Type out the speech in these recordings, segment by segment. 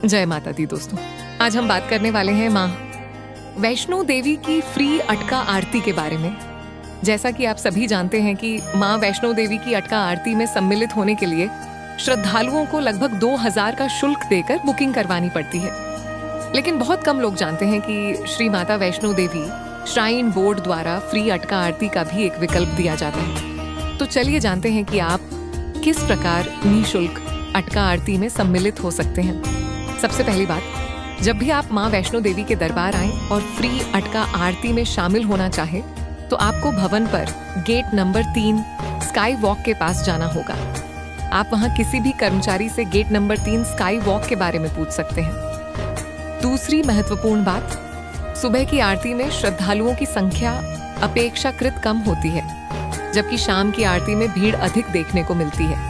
जय माता दी दोस्तों। आज हम बात करने वाले हैं माँ वैष्णो देवी की फ्री अटका आरती के बारे में। जैसा कि आप सभी जानते हैं कि माँ वैष्णो देवी की अटका आरती में सम्मिलित होने के लिए श्रद्धालुओं को लगभग 2000 का शुल्क देकर बुकिंग करवानी पड़ती है। लेकिन बहुत कम लोग जानते हैं कि श्री माता वैष्णो देवी श्राइन बोर्ड द्वारा फ्री अटका आरती का भी एक विकल्प दिया जाता है। तो चलिए जानते हैं कि आप किस प्रकार निःशुल्क अटका आरती में सम्मिलित हो सकते हैं। सबसे पहली बात, जब भी आप माँ वैष्णो देवी के दरबार आएं और फ्री अटका आरती में शामिल होना चाहें, तो आपको भवन पर गेट नंबर 3 स्काई वॉक के पास जाना होगा। आप वहां किसी भी कर्मचारी से गेट नंबर 3 स्काई वॉक के बारे में पूछ सकते हैं। दूसरी महत्वपूर्ण बात, सुबह की आरती में श्रद्धालुओं की संख्या अपेक्षाकृत कम होती है, जबकि शाम की आरती में भीड़ अधिक देखने को मिलती है।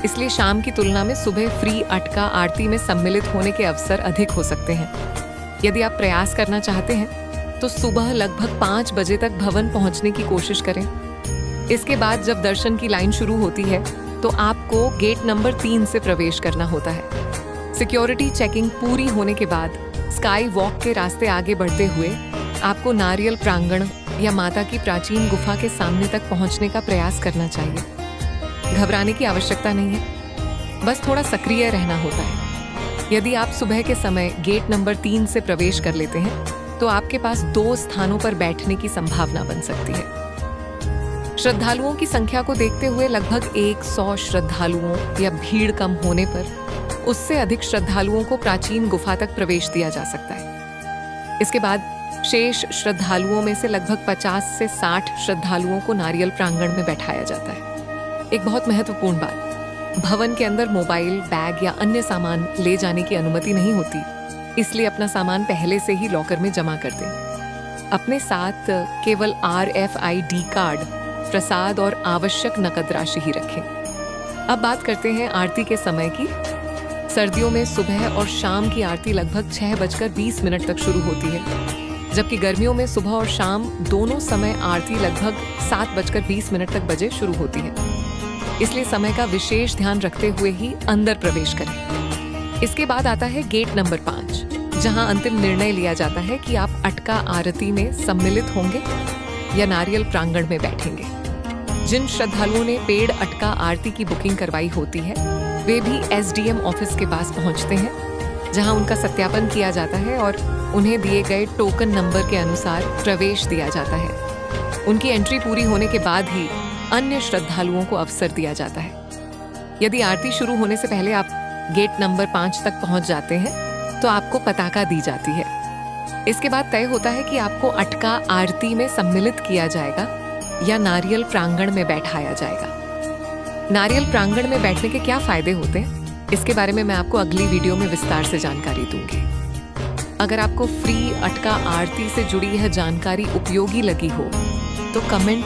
इसलिए शाम की तुलना में सुबह फ्री अटका आरती में सम्मिलित होने के अवसर अधिक हो सकते हैं। यदि आप प्रयास करना चाहते हैं तो सुबह लगभग 5 बजे तक भवन पहुंचने की कोशिश करें। इसके बाद जब दर्शन की लाइन शुरू होती है तो आपको गेट नंबर 3 से प्रवेश करना होता है। सिक्योरिटी चेकिंग पूरी होने के बाद स्काई वॉक के रास्ते आगे बढ़ते हुए आपको नारियल प्रांगण या माता की प्राचीन गुफा के सामने तक पहुंचने का प्रयास करना चाहिए। घबराने की आवश्यकता नहीं है, बस थोड़ा सक्रिय रहना होता है। यदि आप सुबह के समय गेट नंबर 3 से प्रवेश कर लेते हैं तो आपके पास 2 स्थानों पर बैठने की संभावना बन सकती है। श्रद्धालुओं की संख्या को देखते हुए लगभग 100 श्रद्धालुओं या भीड़ कम होने पर उससे अधिक श्रद्धालुओं को प्राचीन गुफा तक प्रवेश दिया जा सकता है। इसके बाद शेष श्रद्धालुओं में से लगभग 50 से 60 श्रद्धालुओं को नारियल प्रांगण में बैठाया जाता है। एक बहुत महत्वपूर्ण बात, भवन के अंदर मोबाइल, बैग या अन्य सामान ले जाने की अनुमति नहीं होती, इसलिए अपना सामान पहले से ही लॉकर में जमा कर दें। अपने साथ केवल RFID कार्ड, प्रसाद और आवश्यक नकद राशि ही रखें। अब बात करते हैं आरती के समय की। सर्दियों में सुबह और शाम की आरती लगभग 6:20 तक शुरू होती है, जबकि गर्मियों में सुबह और शाम दोनों समय आरती लगभग 7:20 तक बजे शुरू होती है। इसलिए समय का विशेष ध्यान रखते हुए ही अंदर प्रवेश करें। इसके बाद आता है गेट नंबर 5, जहां अंतिम निर्णय लिया जाता है कि आप अटका आरती में सम्मिलित होंगे या नारियल प्रांगण में बैठेंगे। जिन श्रद्धालुओं ने पेड़ अटका आरती की बुकिंग करवाई होती है, वे भी SDM ऑफिस के पास पहुंचते हैं, जहां उनका सत्यापन किया जाता है और उन्हें दिए गए टोकन नंबर के अनुसार प्रवेश दिया जाता है। उनकी एंट्री पूरी होने के बाद ही अन्य श्रद्धालुओं को अवसर दिया जाता है। यदि आरती शुरू होने से पहले आप गेट नंबर 5 तक पहुंच जाते हैं तो आपको पताका दी जाती है। इसके बाद तय होता है कि आपको अटका आरती में सम्मिलित किया जाएगा या नारियल प्रांगण में बैठाया जाएगा। नारियल प्रांगण में बैठने के क्या फायदे होते हैं, इसके बारे में मैं आपको अगली वीडियो में विस्तार से जानकारी दूंगी। अगर आपको फ्री अटका आरती से जुड़ी यह जानकारी उपयोगी लगी हो तो कमेंट